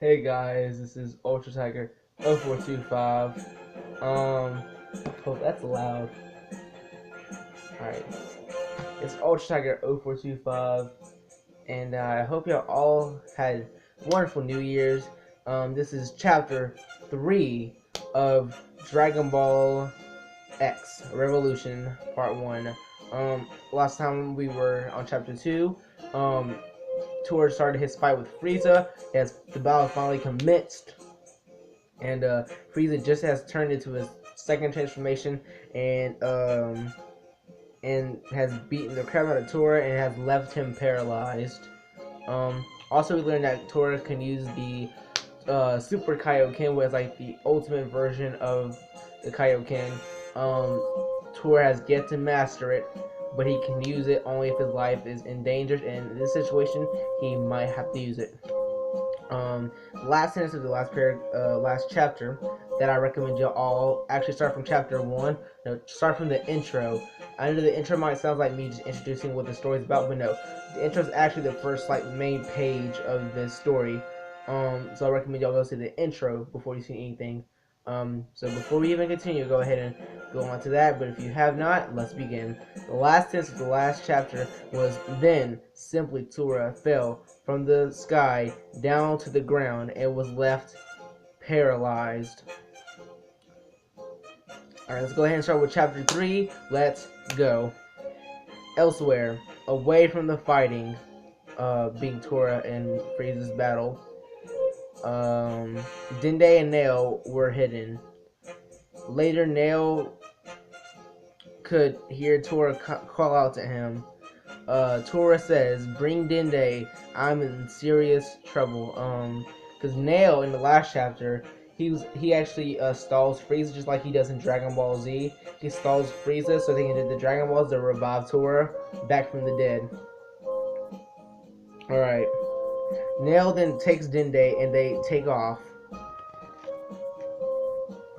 Hey guys, this is Ultra Tiger 0425. Oh, that's loud. Alright, it's Ultra Tiger 0425, and I hope y'all all had wonderful New Year's. This is chapter 3 of Dragon Ball X Revolution Part 1. Last time we were on chapter 2. Tor started his fight with Frieza as the battle finally commenced, and Frieza just has turned into his second transformation, and has beaten the crap out of Tora and has left him paralyzed. Also, we learned that Tora can use the Super Kaioken, which is like the ultimate version of the Kaioken. Tora has yet to master it, but he can use it only if his life is endangered, and in this situation, he might have to use it. Last sentence of the last chapter that I recommend you all actually start from chapter 1. No, start from the intro. I know the intro might sound like me just introducing what the story's about, but no, the intro is actually the first main page of the story. So I recommend y'all go see the intro before you see anything. So before we even continue, go ahead and go on to that. But if you have not, let's begin. The last sentence of the last chapter was, "Then simply Tora fell from the sky down to the ground and was left paralyzed." Alright, let's go ahead and start with chapter 3. Let's go. Elsewhere, away from the fighting, being Tora and Frieza's battle, Dende and Nail were hidden. Later, Nail could hear Tora call out to him. Tora says, "Bring Dende, I'm in serious trouble." Because Nail in the last chapter, he actually stalls Frieza just like he does in Dragon Ball Z. He stalls Frieza so they can do the Dragon Balls to revive Tora back from the dead. Alright. Nail then takes Dende and they take off.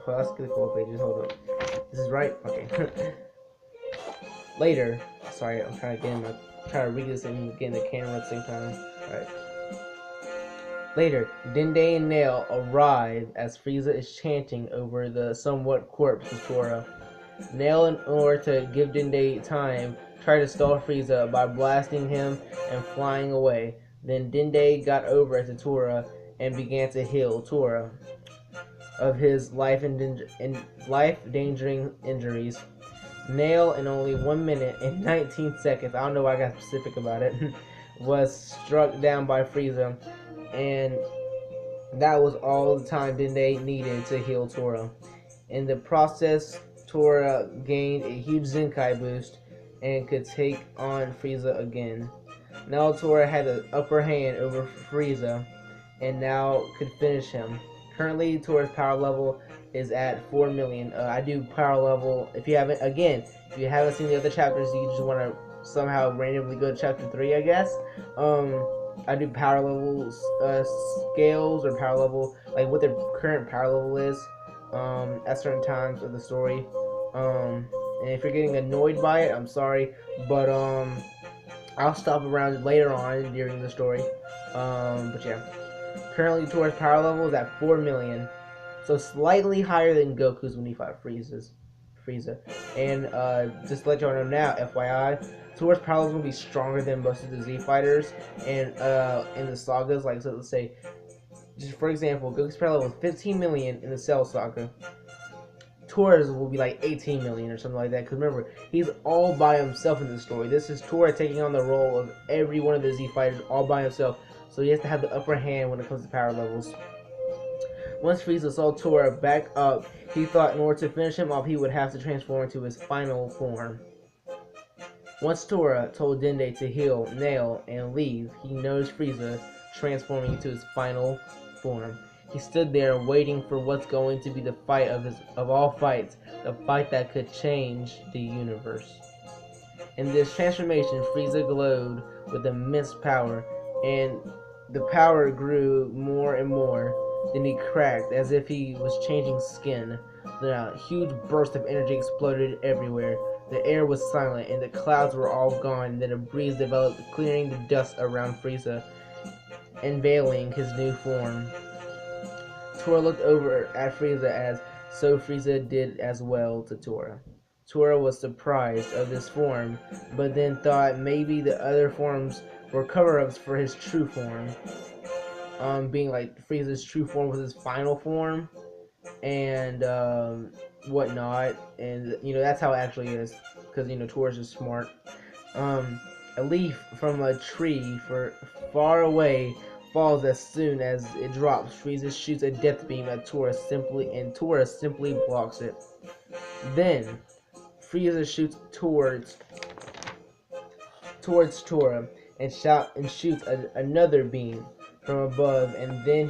Oh, let's get the 4 pages. Hold up. This is right? Okay. Later. Sorry, I'm trying to read this and get in the camera at the same time. Alright. Later, Dende and Nail arrive as Frieza is chanting over the somewhat corpse of Tora. Nail, in order to give Dende time, tried to stall Frieza by blasting him and flying away. Then Dende got over to Tora and began to heal Tora of his life-endangering injuries. Nail, in only 1 minute and 19 seconds, I don't know why I got specific about it, was struck down by Frieza, and that was all the time Dende needed to heal Tora. In the process, Tora gained a huge Zenkai boost and could take on Frieza again. Now Tora had the upper hand over Frieza and now could finish him. Currently, Tora's power level is at 4 million. I do power level. If you haven't seen the other chapters, you just want to somehow randomly go to chapter 3, I guess. I do power level scales or power level, like what their current power level is at certain times of the story. And if you're getting annoyed by it, I'm sorry, but I'll stop around later on during the story. But yeah. Currently, Tora's power level is at 4 million, so slightly higher than Goku's when he fought Frieza. And just to let y'all know now, FYI, Tora's power level will be stronger than most of the Z fighters. And in the sagas, like so, let's say, just for example, Goku's power level is 15 million in the Cell Saga. Tora's will be like 18 million or something like that. Because remember, he's all by himself in the story. This is Tora taking on the role of every one of the Z fighters all by himself. So he has to have the upper hand when it comes to power levels. Once Frieza saw Tora back up, he thought in order to finish him off, he would have to transform into his final form. Once Tora told Dende to heal Nail and leave, he noticed Frieza transforming into his final form. He stood there waiting for what's going to be the fight of all fights, the fight that could change the universe. In this transformation, Frieza glowed with immense power, and the power grew more and more. Then he cracked as if he was changing skin. Then a huge burst of energy exploded everywhere. The air was silent and the clouds were all gone. Then a breeze developed, clearing the dust around Frieza, unveiling his new form. Tora looked over at Frieza as so Frieza did as well to Tora. Tora was surprised of this form, but then thought maybe the other forms were cover-ups for his true form. Being like Frieza's true form was his final form, and whatnot, and that's how it actually is, because Tora's just smart. A leaf from a tree far away falls as soon as it drops. Frieza shoots a death beam at Tora Tora simply blocks it. Then Frieza shoots towards Tora and shoots another beam from above, and then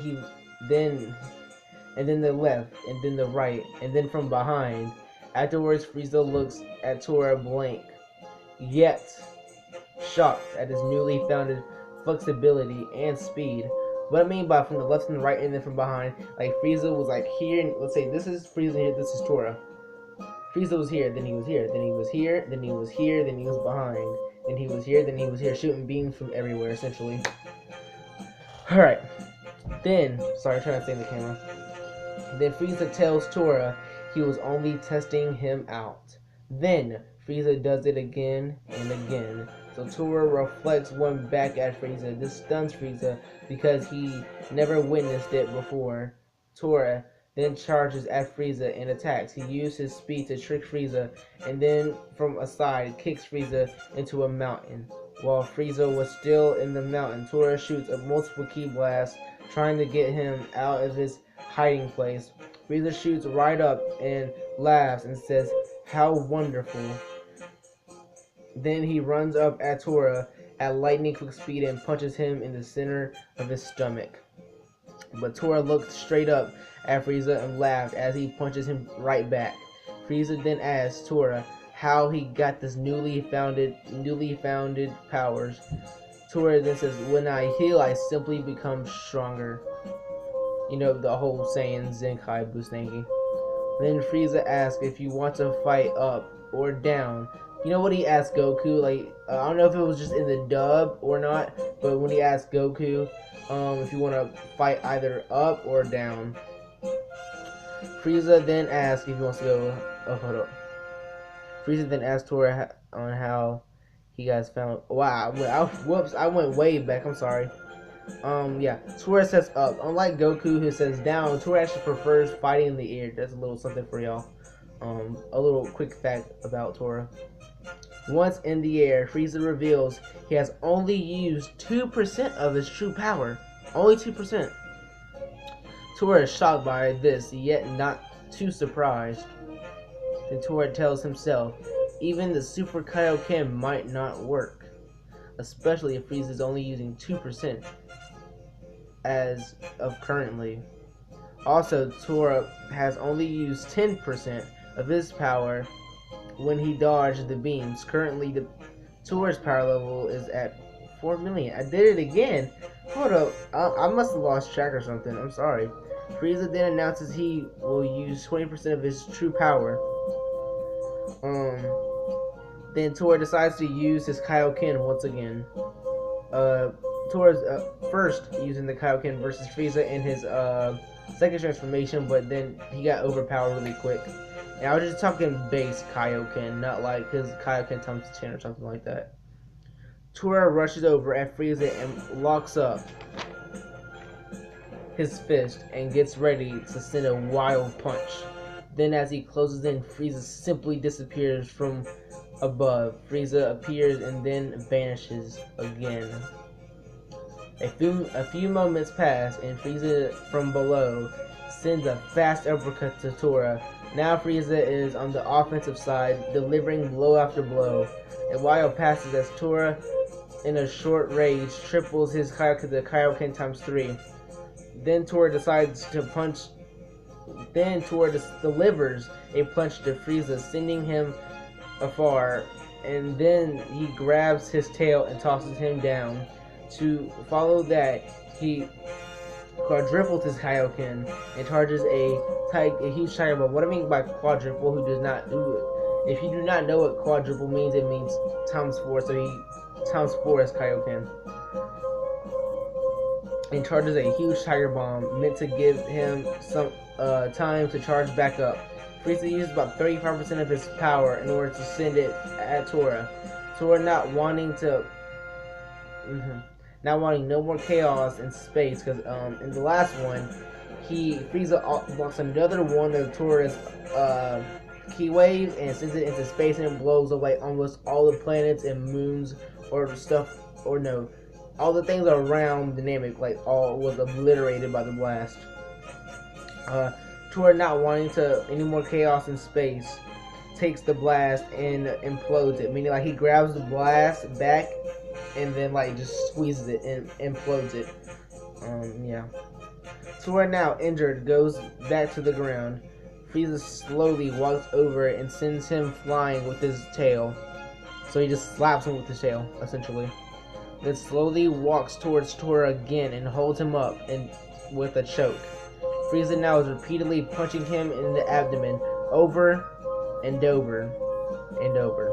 the left, and then the right, and then from behind. Afterwards, Frieza looks at Tora blank, yet shocked at his newly founded flexibility and speed. What I mean by from the left and the right and then from behind, like Frieza was like here, and let's say this is Frieza here, this is Tora. Frieza was here, then he was here, then he was here, then he was here, then he was behind, then he was here, then he was here, shooting beams from everywhere, essentially. Alright. Then, sorry, trying to stay in the camera. Then Frieza tells Tora he was only testing him out. Then Frieza does it again and again. So Tora reflects one back at Frieza. This stuns Frieza because he never witnessed it before. Tora then charges at Frieza and attacks. He used his speed to trick Frieza, and then from a side kicks Frieza into a mountain. While Frieza was still in the mountain, Tora shoots a multiple ki blasts, trying to get him out of his hiding place. Frieza shoots right up and laughs and says, "How wonderful." Then he runs up at Tora at lightning quick speed and punches him in the center of his stomach. But Tora looked straight up at Frieza and laughed as he punches him right back. Frieza then asks Tora how he got this newly founded powers. Tora then says, "When I heal, I simply become stronger." The whole Saiyan Zenkai Busangi. Then Frieza asks if you want to fight up or down. You know what he asked Goku? Like, I don't know if it was just in the dub or not, but when he asked Goku, if you want to fight either up or down. Frieza then asks if he wants to go. Oh, hold up. Frieza then asked Tora on how he guys found. Wow, whoops, I went way back. I'm sorry. Yeah, Tora says up. Unlike Goku who says down, Tora actually prefers fighting in the air. That's a little something for y'all. A little quick fact about Tora. Once in the air, Frieza reveals he has only used 2% of his true power. Only 2%. Tora is shocked by this, yet not too surprised. Then Tora tells himself, even the Super Kaioken might not work. Especially if Frieza is only using 2% as of currently. Also, Tora has only used 10% of his power when he dodged the beams. Currently, Tora's power level is at 4 million. I did it again. Hold up. I must have lost track or something. I'm sorry. Frieza then announces he will use 20% of his true power. Then Tora decides to use his Kaioken once again. Tora's first using the Kaioken versus Frieza in his second transformation, but then he got overpowered really quick. And I was just talking base Kaioken, not like his Kaioken times 10 or something like that. Tora rushes over at Frieza and locks up his fist and gets ready to send a wild punch. Then as he closes in, Frieza simply disappears from above. Frieza appears and then vanishes again. A few moments pass and Frieza from below sends a fast uppercut to Tora. Now Frieza is on the offensive side, delivering blow after blow. A while passes as Tora, in a short rage, triples his Kaioken times 3. Then Tora decides to punch. Then Tora delivers a punch to Frieza, sending him afar. And then he grabs his tail and tosses him down. To follow that, he quadruples his Kaioken and charges a huge Tiger Bomb. What I mean by quadruple, if you do not know what quadruple means, it means times 4. So he times 4 his Kaioken. and charges a huge Tiger Bomb meant to give him some time to charge back up. Frieza uses about 35% of his power in order to send it at Tora. Tora not wanting no more chaos in space, because in the last one, Frieza blocks another one of Tora's key waves and sends it into space, and it blows away almost all the planets and moons or stuff, or no, all the things around the Namek, like all was obliterated by the blast. Tora not wanting any more chaos in space, takes the blast and implodes it, meaning like he grabs the blast back and then like just squeezes it and implodes it. Yeah. Tora, now injured, goes back to the ground. Frieza slowly walks over and sends him flying with his tail. So he just slaps him with his tail, essentially. Then slowly walks towards Tora again and holds him up with a choke. Frieza now is repeatedly punching him in the abdomen, over and over and over.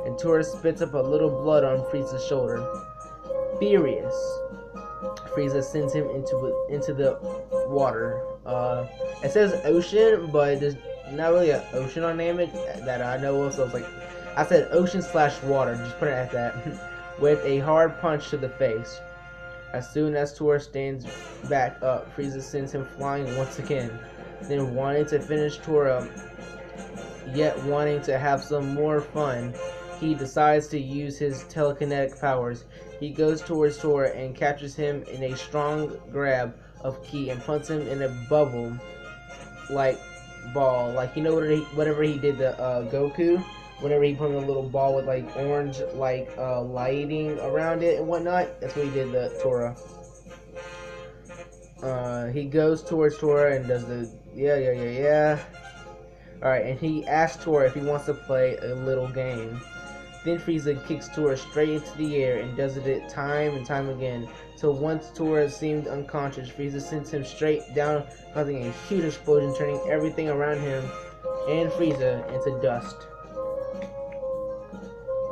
And Tora spits up a little blood on Frieza's shoulder. Furious, Frieza sends him into the water. It says ocean, but there's not really an ocean on Namek that I know of, so it's like, I said ocean/water, just put it at that, with a hard punch to the face. As soon as Tora stands back up, Frieza sends him flying once again. Then, wanting to finish Tora, yet wanting to have some more fun, he decides to use his telekinetic powers. He goes towards Tora and captures him in a strong grab of ki and puts him in a bubble like ball, like, you know, whatever he did to Goku, whenever he put him in a little ball with like orange like lighting around it and whatnot. That's what he did to Tora. He goes towards Tora and does the yeah. Alright, and he asks Tora if he wants to play a little game. Then Frieza kicks Tora straight into the air and does it time and time again. So once Tora seemed unconscious, Frieza sends him straight down, causing a huge explosion, turning everything around him and Frieza into dust.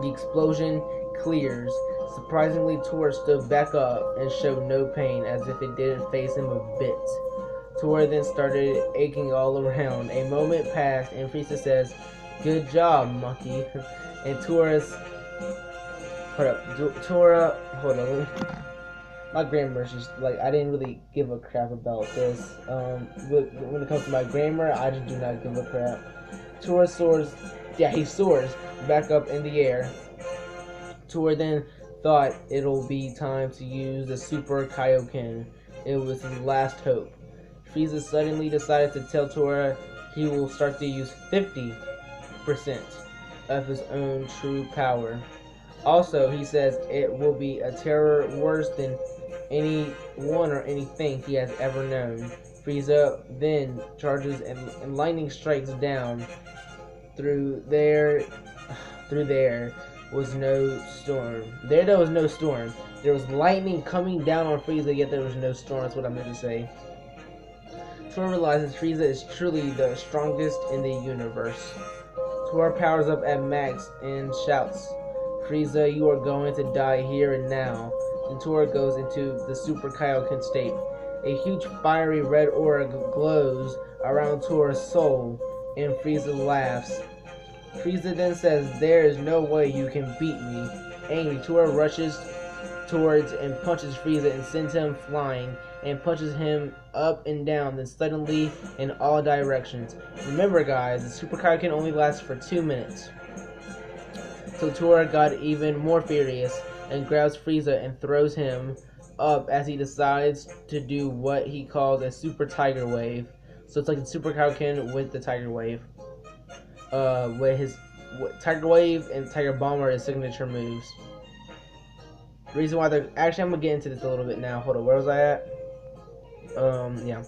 The explosion clears. Surprisingly, Tora stood back up and showed no pain, as if it didn't faze him a bit. Tora then started aching all around. A moment passed and Frieza says, "Good job, monkey." And hold on. My grammar is just like, I didn't really give a crap about this. When it comes to my grammar, I just do not give a crap. Tora soars, he soars back up in the air. Tora then thought it'll be time to use the Super Kaioken. It was his last hope. Frieza suddenly decided to tell Tora he will start to use 50% of his own true power. Also, he says it will be a terror worse than anyone or anything he has ever known. Frieza then charges and lightning strikes down. Through there was no storm. There was no storm. There was lightning coming down on Frieza, yet there was no storm. That's what I meant to say. Tora realizes Frieza is truly the strongest in the universe. Tora powers up at max and shouts, "Frieza, you are going to die here and now." And Tora goes into the Super Kaioken state. A huge fiery red aura glows around Tora's soul, and Frieza laughs. Frieza then says, "There is no way you can beat me." Angry, Tora rushes towards and punches Frieza and sends him flying, and punches him up and down, then suddenly in all directions. Remember guys, the Super Kaioken only lasts for 2 minutes. So Tora got even more furious and grabs Frieza and throws him up as he decides to do what he calls a Super Tiger Wave. So it's like the Super Kaioken with the Tiger Wave. Tiger Wave and Tiger Bomb are his signature moves. The reason why they're... Actually, I'm going to get into this a little bit now. Hold on, where was I at? Yeah.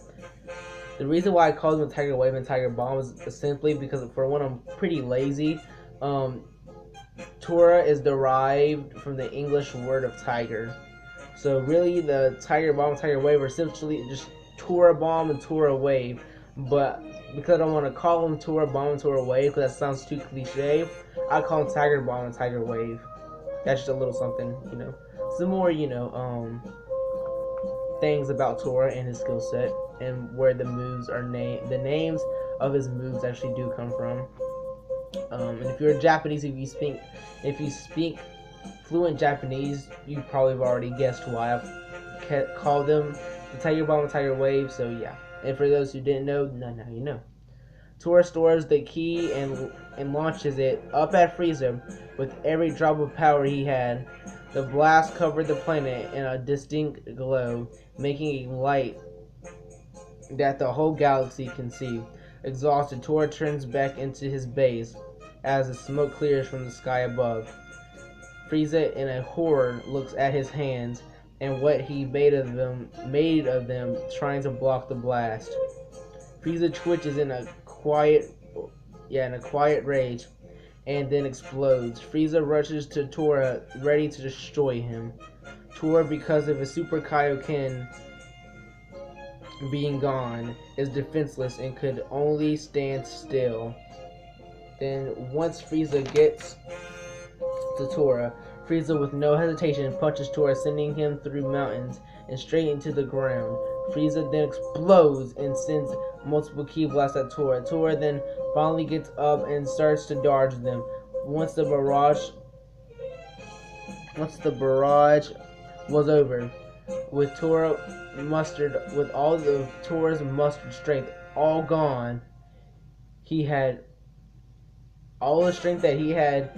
The reason why I call them Tiger Wave and Tiger Bomb is simply because, for one, I'm pretty lazy. Tora is derived from the English word of tiger. So really, the Tiger Bomb and Tiger Wave are essentially just Tora Bomb and Tora Wave. But because I don't want to call them Tora Bomb and Tora Wave, because that sounds too cliche, I call them Tiger Bomb and Tiger Wave. That's just a little something, you know. Some more, you know, things about Tora and his skill set, and where the moves are named. The names of his moves actually do come from. And if you're Japanese, if you speak fluent Japanese, you probably have already guessed why I've called them the Tiger Bomb and Tiger Wave. So yeah, and for those who didn't know, now you know. Tora stores the key and launches it up at Frieza with every drop of power he had. The blast covered the planet in a distinct glow, making a light that the whole galaxy can see. Exhausted, Tora turns back into his base as the smoke clears from the sky above. Frieza, in a horror, looks at his hands and what he made of them, trying to block the blast. Frieza twitches in a quiet rage, and then explodes. Frieza rushes to Tora, ready to destroy him. Tora, because of his Super Kaioken being gone, is defenseless and could only stand still. Then, once Frieza gets to Tora, Frieza with no hesitation punches Tora, sending him through mountains and straight into the ground. Frieza then explodes and sends multiple ki blasts at Tora. Tora then finally gets up and starts to dodge them. Once the barrage was over, with all of Tora's mustered strength all gone, all the strength that he had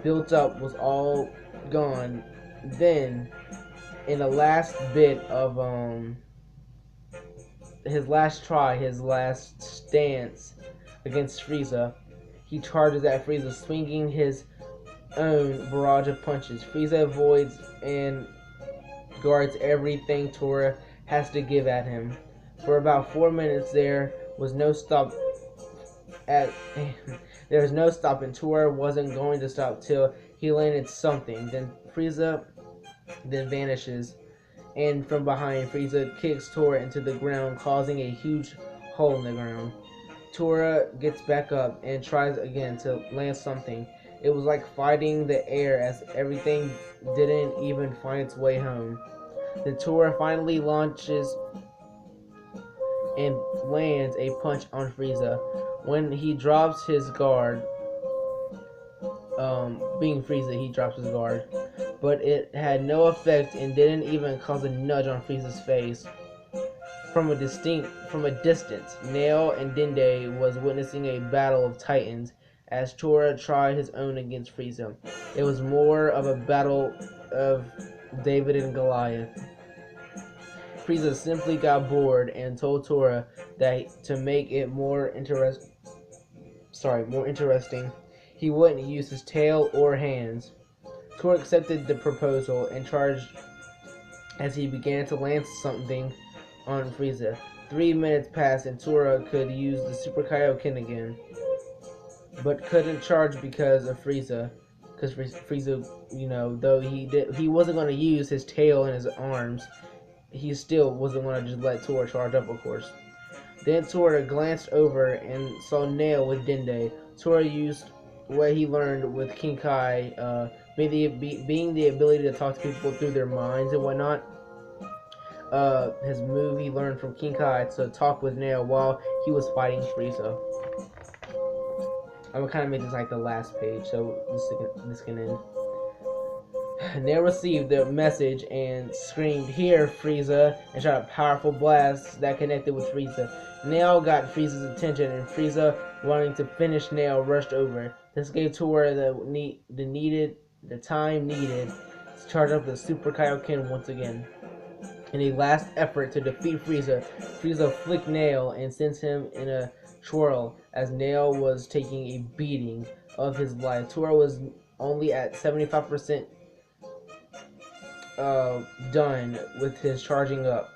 built up was all gone. Then, in the last bit of his last try, his last stance against Frieza, he charges at Frieza, swinging his own barrage of punches. Frieza avoids and guards everything Tora has to give at him. For about 4 minutes, there was no stopping. Tora wasn't going to stop till he landed something. Then Frieza vanishes, and from behind, Frieza kicks Tora into the ground, causing a huge hole in the ground. Tora gets back up and tries again to land something. It was like fighting the air, as everything didn't even find its way home. Then Tora finally launches and lands a punch on Frieza. When he drops his guard, being Frieza, he drops his guard, but it had no effect and didn't even cause a nudge on Frieza's face. From a distance, Nail and Dende was witnessing a battle of titans as Tora tried his own against Frieza. It was more of a battle of David and Goliath. Frieza simply got bored and told Tora that to make it more interesting, he wouldn't use his tail or hands. Tora accepted the proposal and charged as he began to land something on Frieza. 3 minutes passed and Tora could use the Super Kaioken again, but couldn't charge because of Frieza. Because Frieza, though he wasn't going to use his tail and his arms, he still wasn't going to just let Tora charge up, of course. Then Tora glanced over and saw Nail with Dende. Tora used what he learned with King Kai, being the ability to talk to people through their minds and whatnot. His move he learned from King Kai to talk with Nail while he was fighting Frieza. I'm gonna kind of make this like the last page, so this can end. Nail received the message and screamed, "Here, Frieza!" and shot a powerful blast that connected with Frieza. Nail got Frieza's attention, and Frieza, wanting to finish Nail, rushed over. This gave Tora the time needed to charge up the Super Kaioken once again. In a last effort to defeat Frieza, Frieza flicked Nail and sent him in a twirl as Nail was taking a beating of his life. Tora was only at 75% done with his charging up.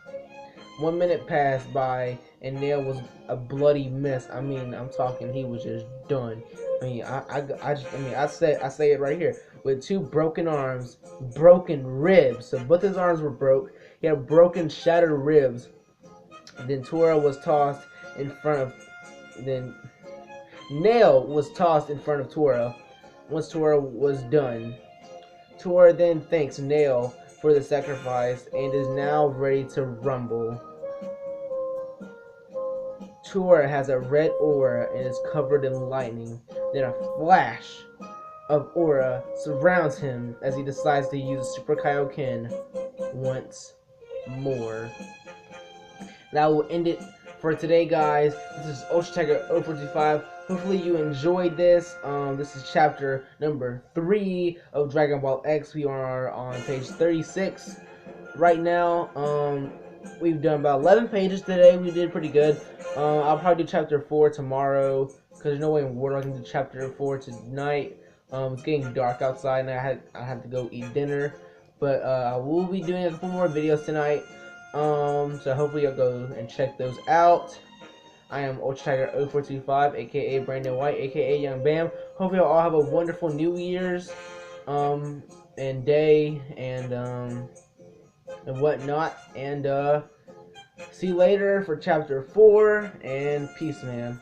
1 minute passed by and Nail was a bloody mess. I mean, I'm talking, he was just done. I mean, I say it right here. With 2 broken arms, broken ribs. So both his arms were broke. He had broken, shattered ribs. Then Tora was tossed in front of. Then Nail was tossed in front of Tora. Once Tora was done, Tora then thanks Nail for the sacrifice and is now ready to rumble. Tora has a red aura and is covered in lightning. Then a flash of aura surrounds him as he decides to use Super Kaioken once more. That will end it for today, guys. This is Ultra Tiger 045. Hopefully you enjoyed this. This is chapter number 3 of Dragon Ball X. We are on page 36 right now. We've done about 11 pages today. We did pretty good. I'll probably do chapter 4 tomorrow, because there's no way in world I can do chapter 4 tonight. It's getting dark outside and I have to go eat dinner. But I will be doing a couple more videos tonight. So hopefully you'll go and check those out. I am Ultra Tiger 0425, aka Brandon White, aka Young Bam. Hope you all have a wonderful New Year's and day and whatnot. And see you later for chapter 4, and peace, man.